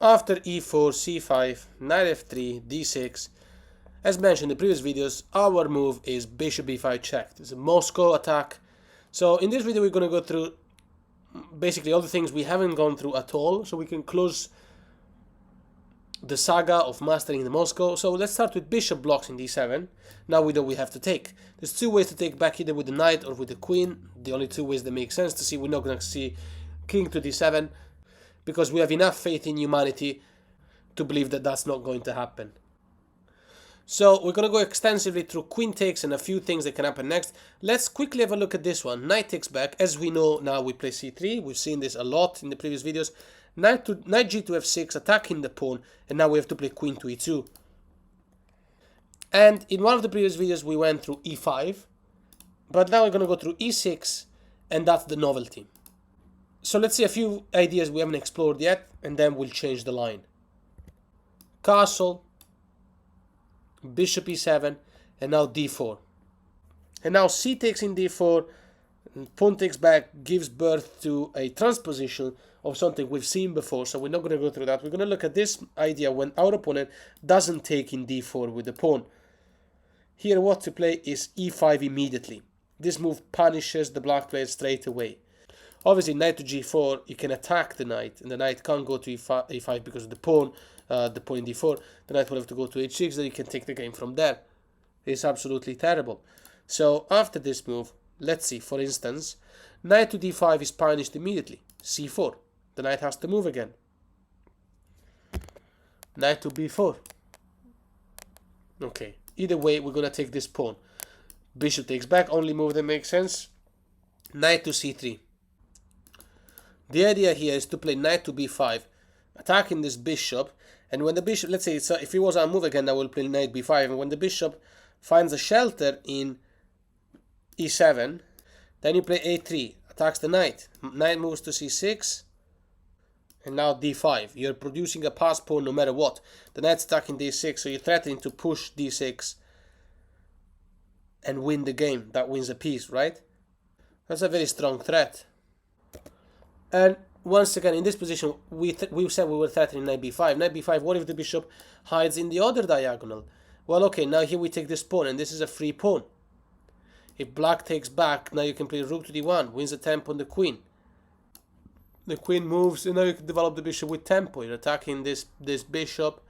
After e4, c5, knight f3, d6. As mentioned in the previous videos, our move is bishop e5 checked. It's a Moscow attack. So in this video we're going to go through basically all the things we haven't gone through at all, so we can close the saga of mastering the Moscow. So let's start with bishop blocks in d7. Now we know we have to take. There's two ways to take back, either with the knight or with the queen. The only two ways that make sense to see. We're not going to see king to d7 because we have enough faith in humanity to believe that that's not going to happen. So we're going to go extensively through queen takes and a few things that can happen next. Let's quickly have a look at this one. Knight takes back. As we know now, we play c3. We've seen this a lot in the previous videos. Knight g to f6, attacking the pawn, and now we have to play queen to e2. And in one of the previous videos we went through e5, but now we're going to go through e6, and that's the novelty. So let's see a few ideas we haven't explored yet, and then we'll change the line. Castle, bishop e7, and now d4. And now c takes in d4, pawn takes back, gives birth to a transposition of something we've seen before, so we're not going to go through that. We're going to look at this idea when our opponent doesn't take in d4 with the pawn. Here what to play is e5 immediately. This move punishes the black player straight away. Obviously knight to g4, you can attack the knight, and the knight can't go to e5 because of the pawn in d4. The knight will have to go to h6, then you can take the game from there. It's absolutely terrible. So after this move, let's see, for instance, knight to d5 is punished immediately. c4. The knight has to move again. Knight to b4. Okay, either way, we're going to take this pawn. Bishop takes back, only move that makes sense. Knight to c3. The idea here is to play knight to b5, attacking this bishop, and when the bishop, let's say, if he was on move again, I will play knight b5, and when the bishop finds a shelter in e7, then you play a3, attacks the knight. Knight moves to c6, and now d5. You're producing a pass pawn no matter what. The knight's stuck in d6, so you're threatening to push d6 and win the game. That wins a piece, right? That's a very strong threat. And once again, in this position, we said we were threatening knight b5. Knight b5, what if the bishop hides in the other diagonal? Well, okay, now here we take this pawn, and this is a free pawn. If black takes back, now you can play rook to d1, wins a tempo on the queen. The queen moves, and now you can develop the bishop with tempo. You're attacking this bishop,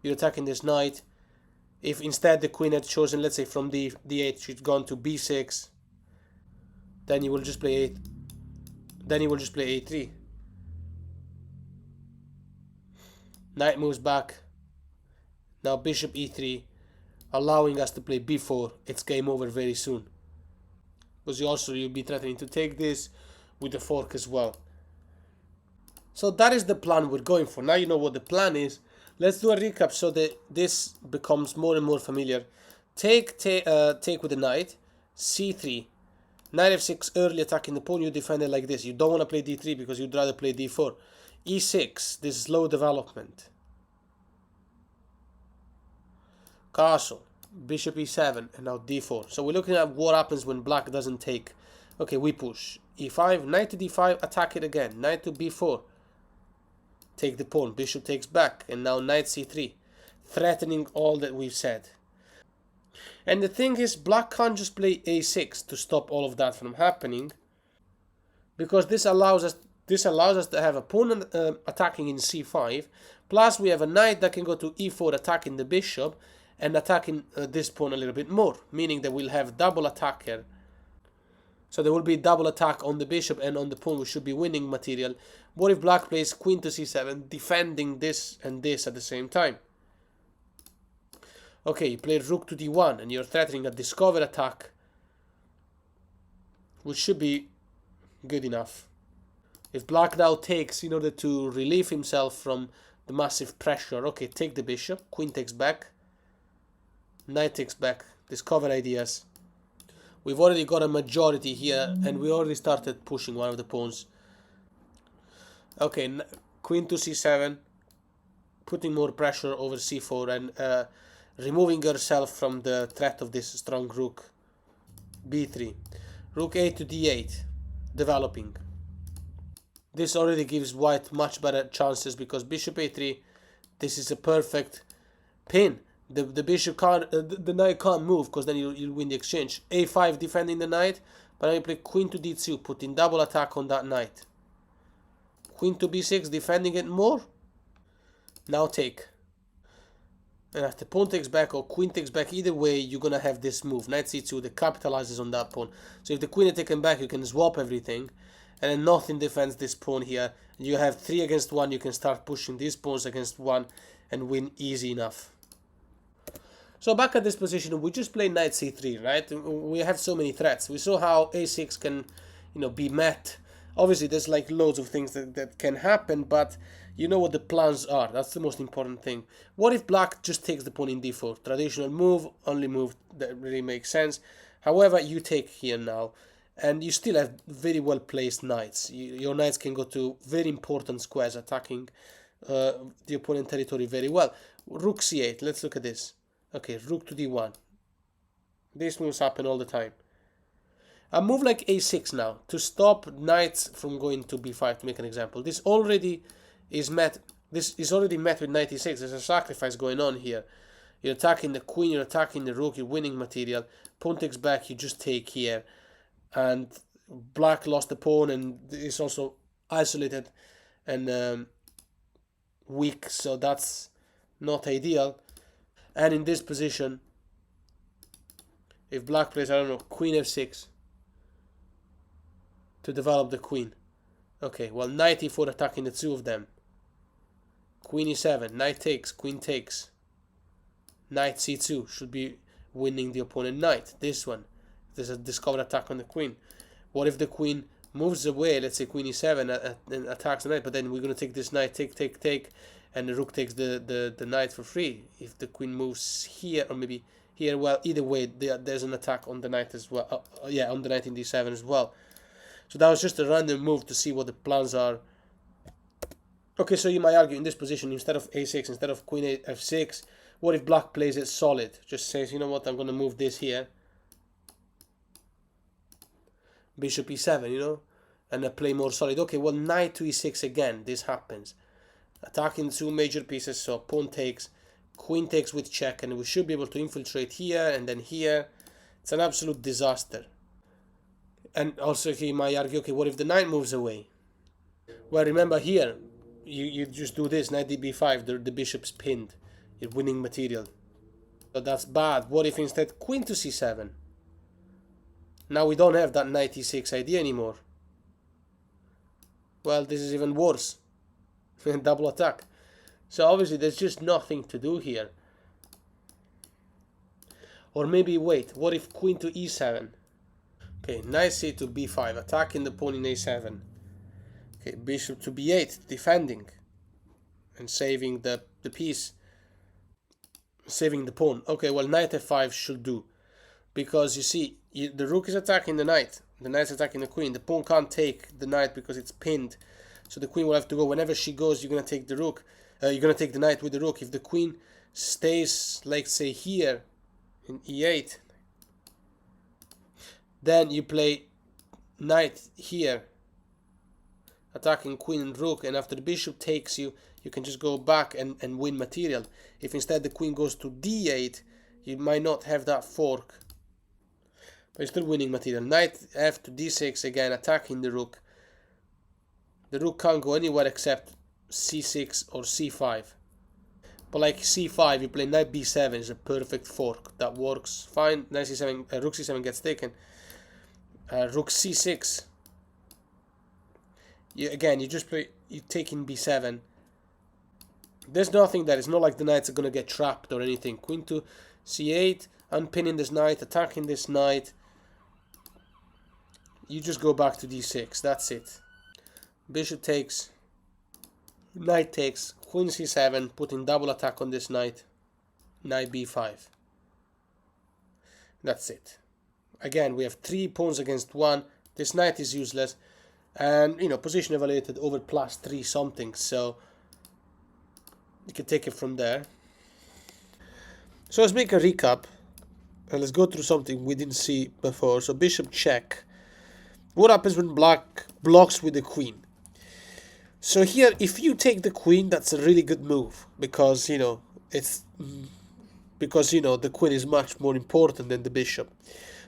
you're attacking this knight. If instead the queen had chosen, let's say from d8, she'd gone to b6, then you will just play a3. Knight moves back. Now bishop e3, allowing us to play b4. It's game over very soon. Because you'll be threatening to take this with the fork as well. So that is the plan we're going for. Now you know what the plan is. Let's do a recap so that this becomes more and more familiar. Take with the knight, c3, knight f6, early attacking the pawn. You defend it like this. You don't want to play d3 because you'd rather play d4. e6, this is slow development. Castle, bishop e7, and now d4. So we're looking at what happens when black doesn't take. Okay, we push. e5, knight to d5, attack it again. Knight to b4. Take the pawn, bishop takes back, and now knight c3, threatening all that we've said. And the thing is, black can't just play a6 to stop all of that from happening, because this allows us to have a pawn attacking in c5, plus we have a knight that can go to e4 attacking the bishop, and attacking this pawn a little bit more, meaning that we'll have double attack here. So there will be double attack on the bishop and on the pawn, we should be winning material. What if black plays queen to c7, defending this and this at the same time? Okay, you play rook to d1, and you're threatening a discover attack, which should be good enough. If black now takes in order to relieve himself from the massive pressure, okay, take the bishop, queen takes back, knight takes back, discover ideas. We've already got a majority here, and we already started pushing one of the pawns. Okay, queen to c7, putting more pressure over c4 and removing yourself from the threat of this strong rook. b3. Rook a to d8, developing. This already gives white much better chances because bishop a3, this is a perfect pin. The bishop can't, the knight can't move because then you'll win the exchange. a5 defending the knight, but now you play queen to d2, putting double attack on that knight. Queen to b6, defending it more. Now take. And after pawn takes back or queen takes back, either way, you're going to have this move. Knight c2 that capitalizes on that pawn. So if the queen is taken back, you can swap everything. And then nothing defends this pawn here. You have 3 against 1, you can start pushing these pawns against 1 and win easy enough. So back at this position, we just played knight c3, right? We have so many threats. We saw how a6 can, be met. Obviously, there's like loads of things that can happen, but you know what the plans are. That's the most important thing. What if black just takes the pawn in d4? Traditional move, only move that really makes sense. However, you take here now, and you still have very well placed knights. Your knights can go to very important squares, attacking the opponent territory very well. Rook c8, let's look at this. Okay, rook to d1. These moves happen all the time. A move like a6 now, to stop knights from going to b5, to make an example. This is already met with knight e6. There's a sacrifice going on here. You're attacking the queen, you're attacking the rook, you're winning material. Pawn takes back, you just take here. And black lost the pawn and is also isolated and weak, so that's not ideal. And in this position, if black plays, I don't know, queen f6 to develop the queen. Okay, well, knight e4 attacking the two of them. Queen e7, knight takes, queen takes. Knight c2 should be winning the opponent knight. This one, there's a discovered attack on the queen. What if the queen moves away, let's say queen e7 and attacks the knight, but then we're going to take this knight, take, and the rook takes the knight for free. If the queen moves here or maybe here, well, either way, there's an attack on the knight as well. On the knight in d7 as well. So that was just a random move to see what the plans are. Okay, so you might argue in this position, instead of a6, instead of queen f6, what if black plays it solid? Just says, you know what, I'm going to move this here. Bishop e7, and I play more solid. Okay, well, knight to e6 again, this happens. Attacking two major pieces, so pawn takes, queen takes with check, and we should be able to infiltrate here and then here. It's an absolute disaster. And also he might argue, okay, what if the knight moves away? Well, remember here, you just do this, knight db5, the bishop's pinned. You're winning material. So that's bad. What if instead queen to c7? Now we don't have that knight e6 idea anymore. Well, this is even worse. Double attack. So obviously there's just nothing to do here. Or maybe wait, what if queen to e7? Okay, knight c to b5, attacking the pawn in a7. Okay, bishop to b8, defending and saving the piece, saving the pawn. Okay, well, knight f5 should do, because you see, the rook is attacking the knight, the knight's attacking the queen. The pawn can't take the knight because it's pinned, so the queen will have to go. Whenever she goes, you're gonna take the rook. You're gonna take the knight with the rook. If the queen stays, like say here in e8, then you play knight here, attacking queen and rook, and after the bishop takes you, you can just go back and win material. If instead the queen goes to d8, you might not have that fork, but you're still winning material. Knight f to d6, again attacking the rook. The rook can't go anywhere except c6 or c5. But like c5, you play knight b7 is a perfect fork. That works fine. Knight c7, rook c7 gets taken. Rook c6. You just play, you take in b7. There's nothing there. It's not like the knights are going to get trapped or anything. Queen to c8, unpinning this knight, attacking this knight. You just go back to d6. That's it. Bishop takes, knight takes, queen c7, putting double attack on this knight. Knight b5. That's it. Again, we have 3 pawns against 1. This knight is useless. And, position evaluated over +3 something. So, you can take it from there. So, let's make a recap. And let's go through something we didn't see before. So, bishop check. What happens when black blocks with the queen? So here, if you take the queen, that's a really good move, because, it's because, the queen is much more important than the bishop.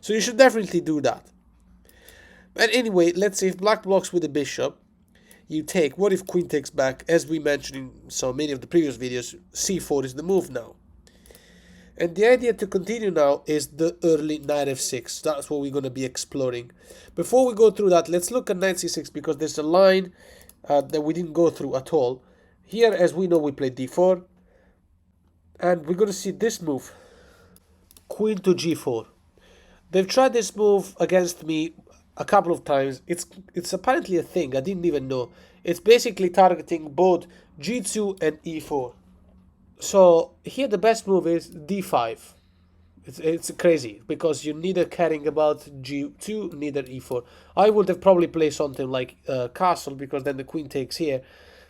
So you should definitely do that. But anyway, let's say if black blocks with the bishop, you take. What if queen takes back? As we mentioned in so many of the previous videos, c4 is the move now. And the idea to continue now is the early knight f6. That's what we're going to be exploring. Before we go through that, let's look at knight c6, because there's a line that we didn't go through at all. Here, as we know, we played d4. And we're going to see this move. Queen to g4. They've tried this move against me a couple of times. It's apparently a thing. I didn't even know. It's basically targeting both g2 and e4. So here the best move is d5. It's crazy, because you're neither caring about g2, neither e4. I would have probably played something like castle, because then the queen takes here,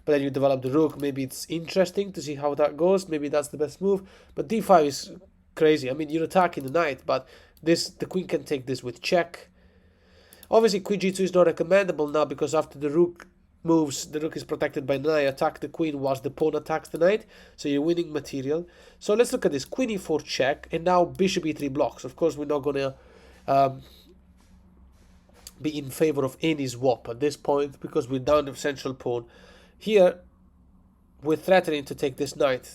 but then you develop the rook. Maybe it's interesting to see how that goes. Maybe that's the best move. But d5 is crazy. I mean, you're attacking the knight, but the queen can take this with check. Obviously, queen g2 is not recommendable now, because after the rook moves, the rook is protected by the knight. Attack the queen whilst the pawn attacks the knight, so you're winning material. So let's look at this. Queen e4 check, and now bishop e3 blocks. Of course, we're not going to be in favor of any swap at this point, because we're down the central pawn. Here, we're threatening to take this knight.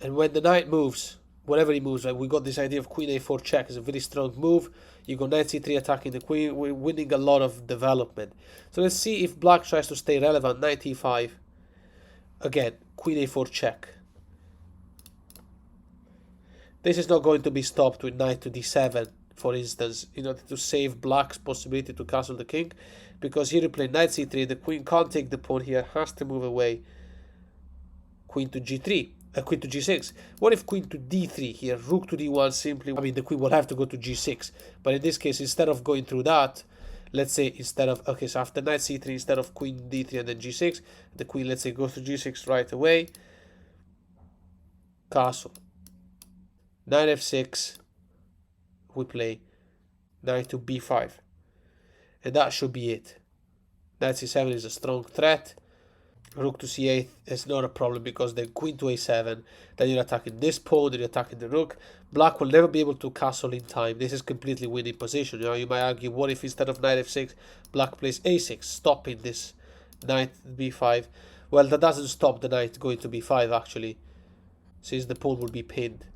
And when the knight moves, whenever he moves, right, we got this idea of queen a4 check is a very strong move. You go knight c3 attacking the queen. We're winning a lot of development. So let's see if black tries to stay relevant. Knight e5. Again, queen a4 check. This is not going to be stopped with knight to d7, for instance, in order to save black's possibility to castle the king. Because here you play knight c3, the queen can't take the pawn here, has to move away. Queen to g3. Queen to g6. What if queen to d3 here? Rook to d1 simply. I mean, the queen will have to go to g6. But in this case, instead of going through that, let's say instead of. Okay, so after knight c3, instead of queen d3 and then g6, the queen, let's say, goes to g6 right away. Castle. Knight f6. We play knight to b5. And that should be it. Knight c7 is a strong threat. Rook to c8 is not a problem, because then queen to a7, then you're attacking this pawn, then you're attacking the rook. Black will never be able to castle in time. This is completely winning position. You might argue, what if instead of knight f6, black plays a6, stopping this knight b5? Well, that doesn't stop the knight going to b5, actually, since the pawn will be pinned.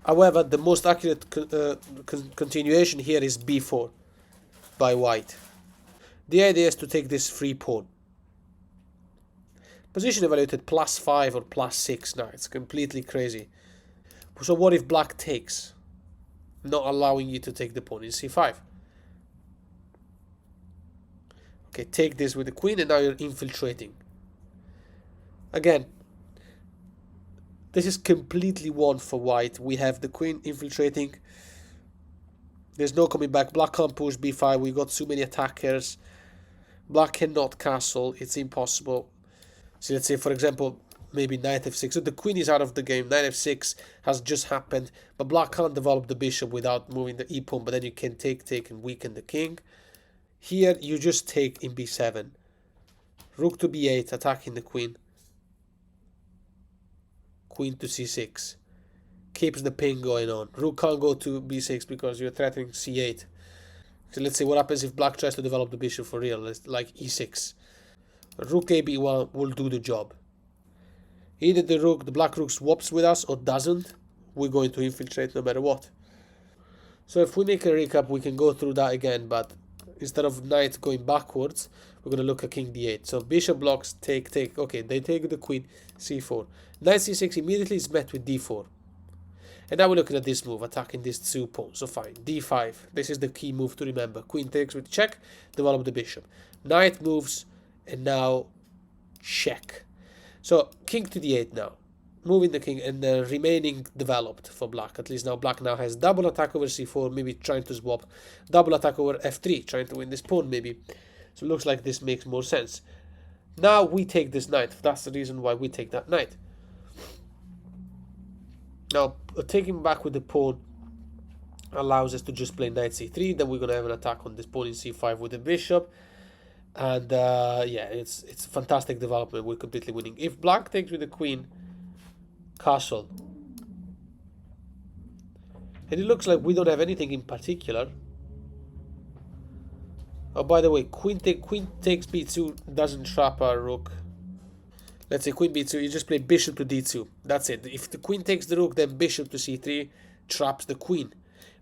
However, the most accurate continuation here is b4 by white. The idea is to take this free pawn. Position evaluated +5 or +6 now. It's completely crazy. So what if black takes? Not allowing you to take the pawn in c5. Okay, take this with the queen, and now you're infiltrating. Again, this is completely won for white. We have the queen infiltrating. There's no coming back. Black can't push b5. We got too many attackers. Black cannot castle. It's impossible. So let's say, for example, maybe knight f6. So the queen is out of the game. Knight f6 has just happened. But black can't develop the bishop without moving the e-pawn. But then you can take and weaken the king. Here, you just take in b7. Rook to b8, attacking the queen. Queen to c6. Keeps the pin going on. Rook can't go to b6 because you're threatening c8. So let's see what happens if black tries to develop the bishop for real, like e6. Rook a b1 will do the job. Either the black rook swaps with us or doesn't. We're going to infiltrate no matter what. So if we make a recap, we can go through that again, but instead of knight going backwards, we're going to look at king d8. So bishop blocks, take. Okay, they take the queen, c4. Knight c6 immediately is met with d4. And now we're looking at this move, attacking these two pawns. So fine, d5. This is the key move to remember. Queen takes with check, develop the bishop. Knight moves, and now check. So king to d8 now. Moving the king and remaining developed for black. At least now black now has double attack over c4, maybe trying to swap. Double attack over f3, trying to win this pawn maybe. So it looks like this makes more sense. Now we take this knight. That's the reason why we take that knight. Now taking back with the pawn allows us to just play knight c3. Then we're going to have an attack on this pawn in c5 with the bishop. And yeah, it's a fantastic development. We're completely winning. If black takes with the queen, castle, and it looks like we don't have anything in particular. Oh, by the way, queen takes b2 doesn't trap our rook. Let's say queen b2, you just play bishop to d2. That's it. If the queen takes the rook, then bishop to c3 traps the queen.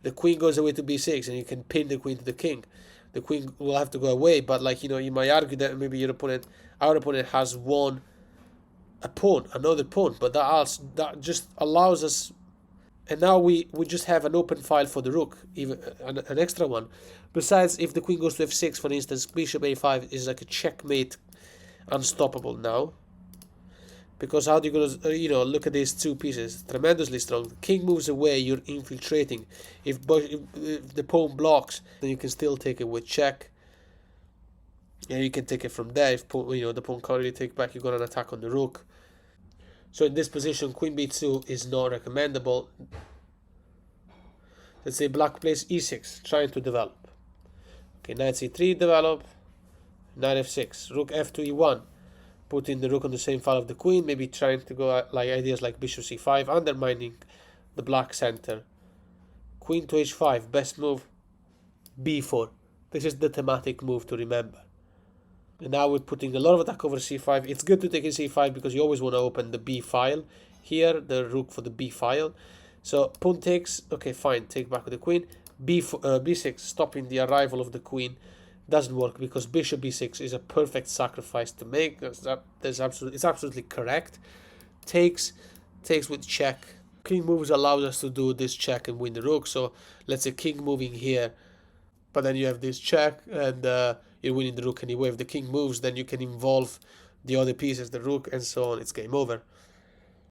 The queen goes away to b6, and you can pin the queen to the king. The queen will have to go away, but like, you might argue that maybe our opponent has won a pawn, another pawn, but that just allows us. And now we just have an open file for the rook, even an extra one. Besides, if the queen goes to f6, for instance, bishop a5 is like a checkmate, unstoppable now. Because how do you go to, look at these two pieces, tremendously strong. The king moves away, you're infiltrating. If the pawn blocks, then you can still take it with check. And you can take it from there. If the pawn can't really take back, you got an attack on the rook. So in this position, queen b2 is not recommendable. Let's say black plays e6, trying to develop. Okay, knight c3 develop, knight f6, rook f2 e1, putting the rook on the same file of the queen, maybe trying to go like ideas like bishop c5, undermining the black center. Queen to h5, best move, b4. This is the thematic move to remember. And now we're putting a lot of attack over c5. It's good to take in c5 because you always want to open the b file. Here, the rook for the b file. So pawn takes, okay, fine, take back with the queen. b6, stopping the arrival of the queen. Doesn't work because bishop b6 is a perfect sacrifice to make. It's absolutely correct. Takes with check. King moves allows us to do this check and win the rook. So let's say king moving here, but then you have this check and you're winning the rook anyway. If the king moves, then you can involve the other pieces, the rook and so on. It's game over.